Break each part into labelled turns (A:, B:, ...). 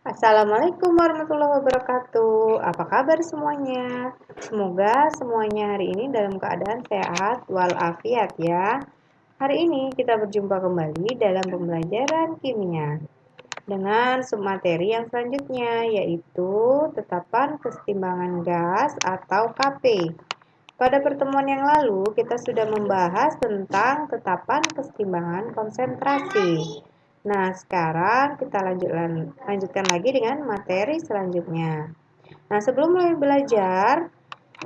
A: Assalamualaikum warahmatullahi wabarakatuh. Apa kabar semuanya? Semoga semuanya hari ini dalam keadaan sehat walafiat ya. Hari ini kita berjumpa kembali dalam pembelajaran kimia dengan submateri yang selanjutnya, yaitu tetapan kesetimbangan gas atau KP. Pada pertemuan yang lalu kita sudah membahas tentang tetapan kesetimbangan konsentrasi. Nah, sekarang kita lanjutkan lagi dengan materi selanjutnya. Nah, sebelum mulai belajar,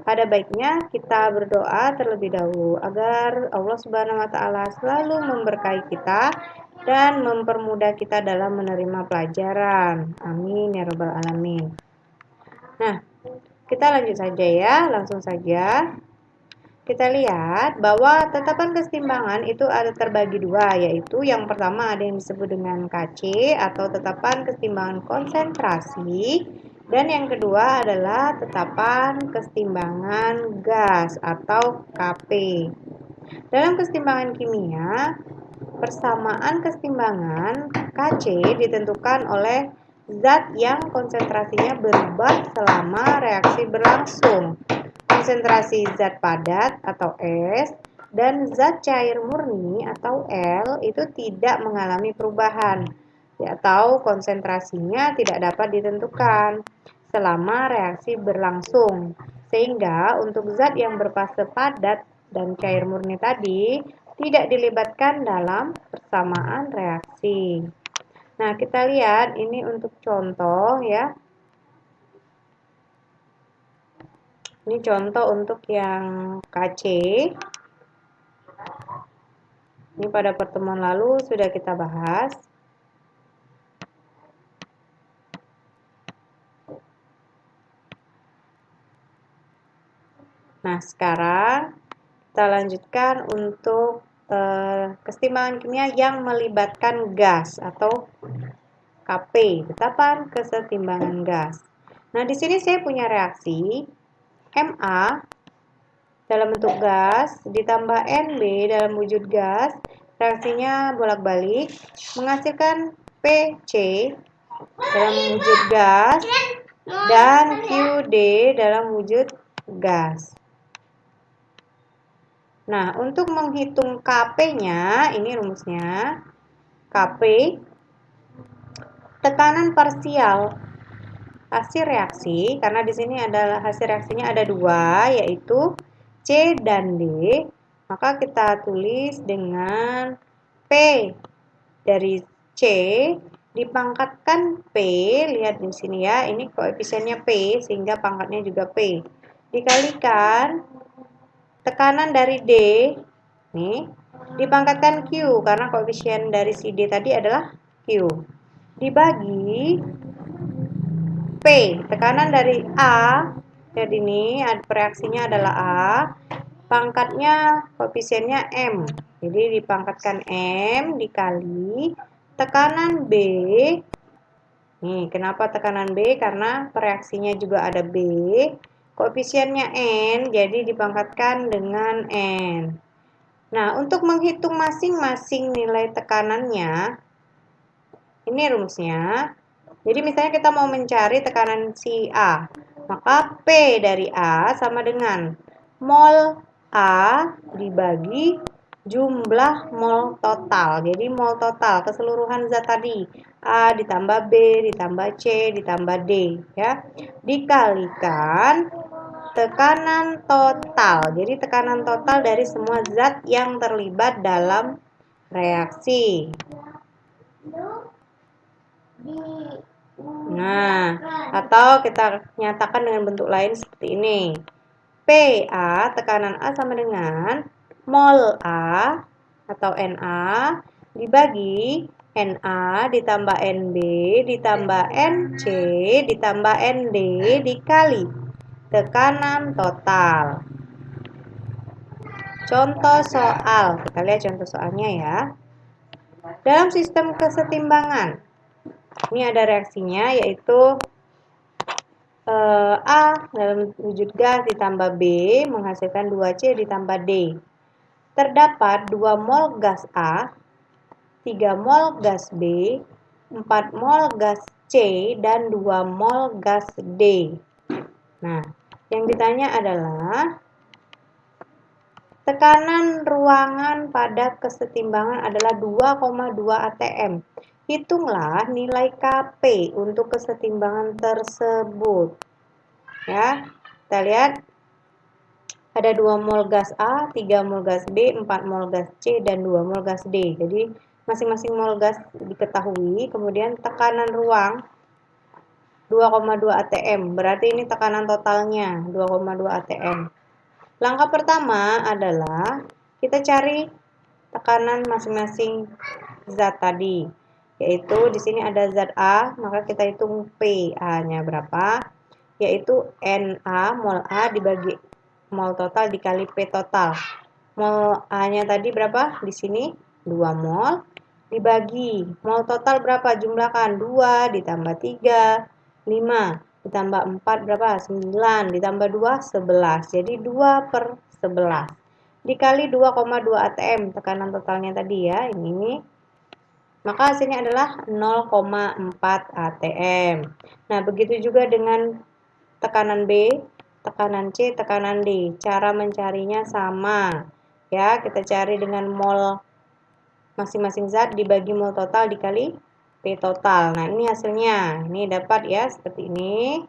A: ada baiknya kita berdoa terlebih dahulu agar Allah Subhanahu wa taala selalu memberkahi kita dan mempermudah kita dalam menerima pelajaran. Amin ya rabbal alamin. Nah, kita lanjut saja ya, langsung saja. Kita lihat bahwa tetapan kesetimbangan itu ada terbagi dua, yaitu yang pertama ada yang disebut dengan KC atau tetapan kesetimbangan konsentrasi, dan yang kedua adalah tetapan kesetimbangan gas atau KP. Dalam kesetimbangan kimia, persamaan kesetimbangan KC ditentukan oleh zat yang konsentrasinya berubah selama reaksi berlangsung. Konsentrasi zat padat atau S dan zat cair murni atau L itu tidak mengalami perubahan atau konsentrasinya tidak dapat ditentukan selama reaksi berlangsung. Sehingga untuk zat yang berfase padat dan cair murni tadi tidak dilibatkan dalam persamaan reaksi. Nah, kita lihat ini untuk contoh ya. Ini contoh untuk yang KC. Ini pada pertemuan lalu sudah kita bahas. Nah, sekarang kita lanjutkan untuk kesetimbangan kimia yang melibatkan gas atau KP, tetapan kesetimbangan gas. Nah, di sini saya punya reaksi Ma dalam bentuk gas ditambah Nb dalam wujud gas, reaksinya bolak-balik menghasilkan Pc dalam wujud gas dan Qd dalam wujud gas. Nah, untuk menghitung Kp-nya, ini rumusnya. Kp tekanan parsial hasil reaksi, karena di sini adalah hasil reaksinya ada dua, yaitu C dan D, maka kita tulis dengan P dari C dipangkatkan P, lihat di sini ya, ini koefisiennya P sehingga pangkatnya juga P, dikalikan tekanan dari D, nih, dipangkatkan Q karena koefisien dari si D tadi adalah Q, dibagi P, tekanan dari A, jadi ini reaksinya adalah A, pangkatnya koefisiennya M, jadi dipangkatkan M dikali tekanan B. Nih, kenapa tekanan B? Karena reaksinya juga ada B, koefisiennya N, jadi dipangkatkan dengan N. Nah, untuk menghitung masing-masing nilai tekanannya, ini rumusnya. Jadi misalnya kita mau mencari tekanan si A, maka P dari A sama dengan mol A dibagi jumlah mol total. Jadi mol total keseluruhan zat tadi, A ditambah B ditambah C ditambah D ya, dikalikan tekanan total. Jadi tekanan total dari semua zat yang terlibat dalam reaksi. Nah, atau kita nyatakan dengan bentuk lain seperti ini. PA, tekanan A sama dengan mol A atau Na dibagi Na ditambah Nb ditambah Nc ditambah Nd dikali tekanan total. Contoh soal, kita lihat contoh soalnya ya. Dalam sistem kesetimbangan, ini ada reaksinya yaitu A dalam wujud gas ditambah B menghasilkan 2C ditambah D. Terdapat 2 mol gas A, 3 mol gas B, 4 mol gas C dan 2 mol gas D. Nah, yang ditanya adalah tekanan ruangan pada kesetimbangan adalah 2,2 atm. Hitunglah nilai Kp untuk kesetimbangan tersebut. Ya, kita lihat ada 2 mol gas A, 3 mol gas B, 4 mol gas C, dan 2 mol gas D. Jadi, masing-masing mol gas diketahui, kemudian tekanan ruang 2,2 atm. Berarti ini tekanan totalnya 2,2 atm. Langkah pertama adalah kita cari tekanan masing-masing zat tadi. Yaitu di sini ada zat A, maka kita hitung PA-nya berapa? Yaitu Na mol A dibagi mol total dikali P total. Mol A-nya tadi berapa? Di sini 2 mol dibagi mol total berapa? Jumlahkan 2 ditambah 3, 5 ditambah 4 berapa? 9 ditambah 2, 11. Jadi 2 per 11 dikali 2,2 atm tekanan totalnya tadi ya. Ini maka hasilnya adalah 0,4 atm. Nah, begitu juga dengan tekanan B, tekanan C, tekanan D. Cara mencarinya sama. Ya, kita cari dengan mol masing-masing zat dibagi mol total dikali P total. Nah, ini hasilnya. Ini dapat ya, seperti ini.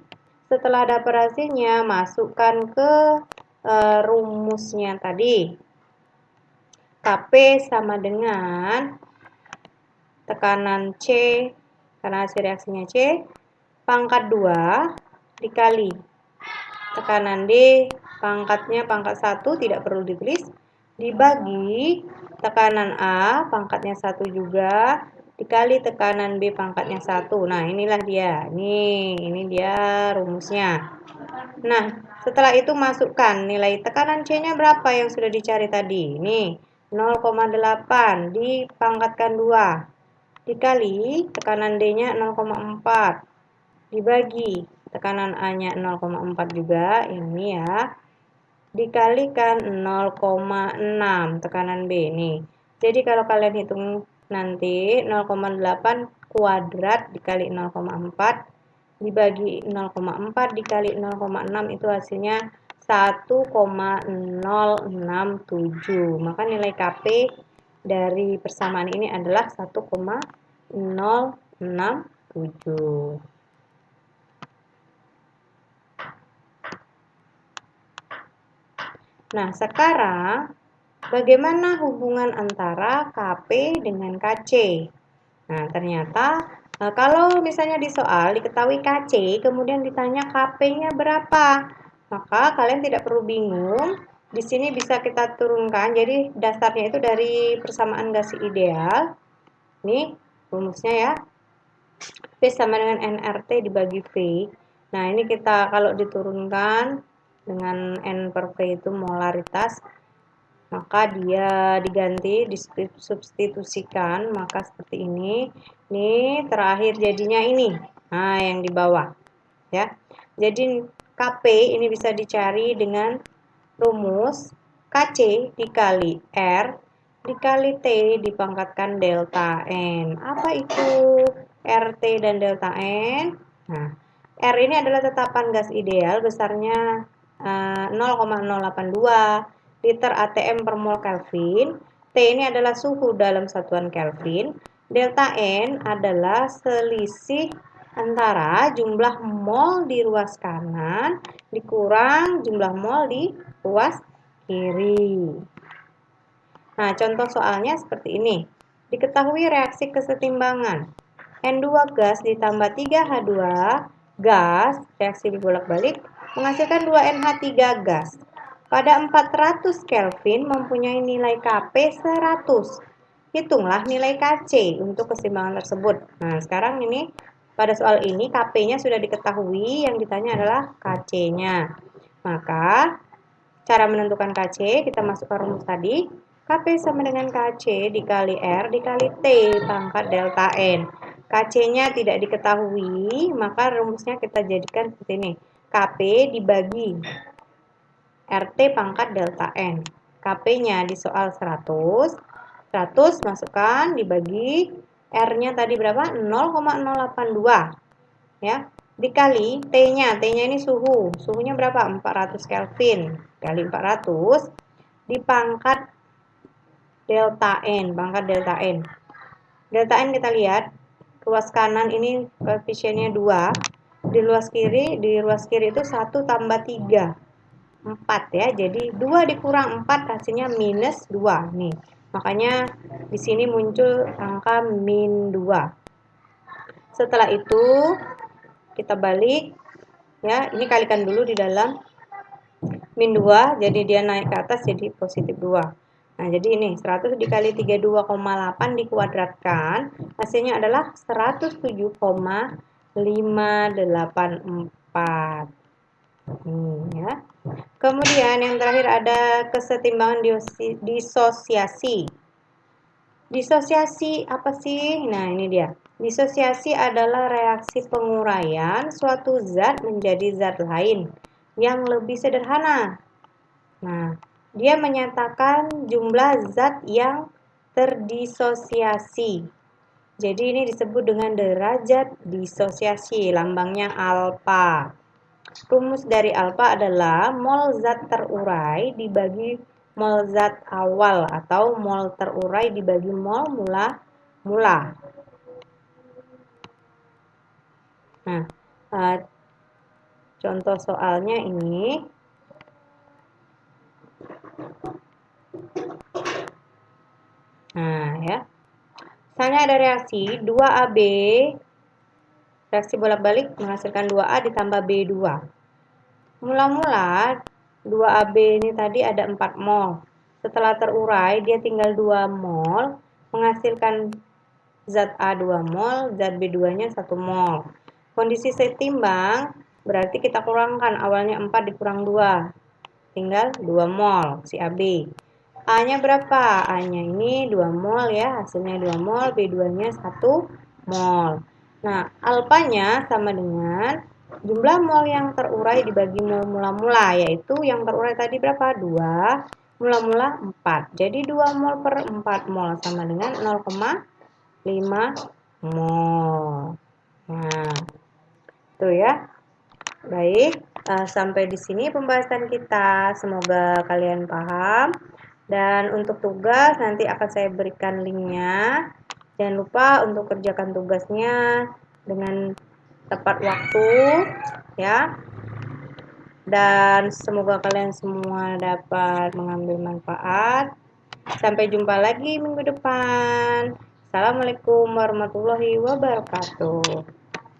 A: Setelah dapat hasilnya, masukkan ke rumusnya tadi. Kp sama dengan tekanan C, karena hasil reaksinya C, pangkat 2 dikali tekanan D, pangkatnya pangkat 1, tidak perlu ditulis, dibagi tekanan A, pangkatnya 1 juga, dikali tekanan B, pangkatnya 1. Nah, inilah dia. Ini dia rumusnya. Nah, setelah itu masukkan nilai tekanan C-nya berapa yang sudah dicari tadi. Ini 0,8 dipangkatkan 2. Dikali tekanan D-nya 0,4. Dibagi tekanan A-nya 0,4 juga, ini ya. Dikalikan 0,6 tekanan B nih. Jadi kalau kalian hitung nanti 0,8 kuadrat dikali 0,4 dibagi 0,4 dikali 0,6 itu hasilnya 1,067. Maka nilai Kp dari persamaan ini adalah 1,067. Nah, sekarang bagaimana hubungan antara Kp dengan Kc? Nah, ternyata kalau misalnya di soal diketahui Kc, kemudian ditanya Kp-nya berapa, maka kalian tidak perlu bingung. Di sini bisa kita turunkan, jadi dasarnya itu dari persamaan gas ideal. Ini rumusnya ya. P sama dengan nRT dibagi V. Nah, ini kita kalau diturunkan dengan N per V itu molaritas, maka dia diganti, disubstitusikan, maka seperti ini. Ini terakhir jadinya ini. Nah, yang di bawah. Ya. Jadi Kp ini bisa dicari dengan rumus Kc dikali R dikali T dipangkatkan delta N. Apa itu RT dan delta N? Nah, R ini adalah tetapan gas ideal besarnya 0,082 liter ATM per mol Kelvin. T ini adalah suhu dalam satuan Kelvin. Delta N adalah selisih antara jumlah mol di ruas kanan dikurang jumlah mol di ruas kiri. Nah, contoh soalnya seperti ini. Diketahui reaksi kesetimbangan. N2 gas ditambah 3H2 gas, reaksi dibolak-balik, menghasilkan 2NH3 gas. Pada 400 Kelvin mempunyai nilai Kp 100. Hitunglah nilai Kc untuk keseimbangan tersebut. Nah, sekarang ini pada soal ini Kp-nya sudah diketahui, yang ditanya adalah Kc-nya. Maka cara menentukan Kc, kita masukkan rumus tadi. Kp sama dengan Kc dikali R dikali T pangkat delta N. Kc-nya tidak diketahui, maka rumusnya kita jadikan seperti ini. Kp dibagi RT pangkat delta N. Kp-nya di soal 100. 100 masukkan dibagi R-nya tadi berapa? 0,082. ya. Dikali T-nya ini suhunya berapa? 400 Kelvin. Kali 400 dipangkat delta N, Delta N kita lihat, ruas kanan ini koefisiennya 2, di ruas kiri itu 1 tambah 3, 4 ya. Jadi 2 dikurang 4 hasilnya minus 2 nih. Makanya di sini muncul angka min 2. Setelah itu kita balik ya, ini kalikan dulu di dalam min 2, jadi dia naik ke atas jadi positif 2. Nah, jadi ini 100 dikali 32,8 dikuadratkan, hasilnya adalah 107,584. Ya. Kemudian yang terakhir ada kesetimbangan disosiasi. Disosiasi apa sih? Nah, ini dia. Disosiasi adalah reaksi penguraian suatu zat menjadi zat lain yang lebih sederhana. Nah, dia menyatakan jumlah zat yang terdisosiasi. Jadi ini disebut dengan derajat disosiasi, lambangnya alfa. Rumus dari alfa adalah mol zat terurai dibagi mol zat awal atau mol terurai dibagi mol mula. Nah, contoh soalnya ini. Nah, ya. Misalnya ada reaksi 2AB, reaksi bolak-balik menghasilkan 2A ditambah B2. Mula-mula 2AB ini tadi ada 4 mol. Setelah terurai, dia tinggal 2 mol, menghasilkan zat A 2 mol, zat B2-nya 1 mol. Kondisi setimbang berarti kita kurangkan, awalnya 4 dikurang 2, tinggal 2 mol si AB. A-nya berapa? A-nya ini 2 mol ya, hasilnya 2 mol, B2-nya 1 mol. Nah, alfanya sama dengan jumlah mol yang terurai dibagi mol mula-mula, yaitu yang terurai tadi berapa? 2, mula-mula 4. Jadi 2 mol per 4 mol sama dengan 0,5 mol. Nah, itu ya. Baik, sampai di sini pembahasan kita. Semoga kalian paham. Dan untuk tugas nanti akan saya berikan linknya. Jangan lupa untuk kerjakan tugasnya dengan tepat waktu ya. Dan semoga kalian semua dapat mengambil manfaat. Sampai jumpa lagi minggu depan. Assalamualaikum warahmatullahi wabarakatuh.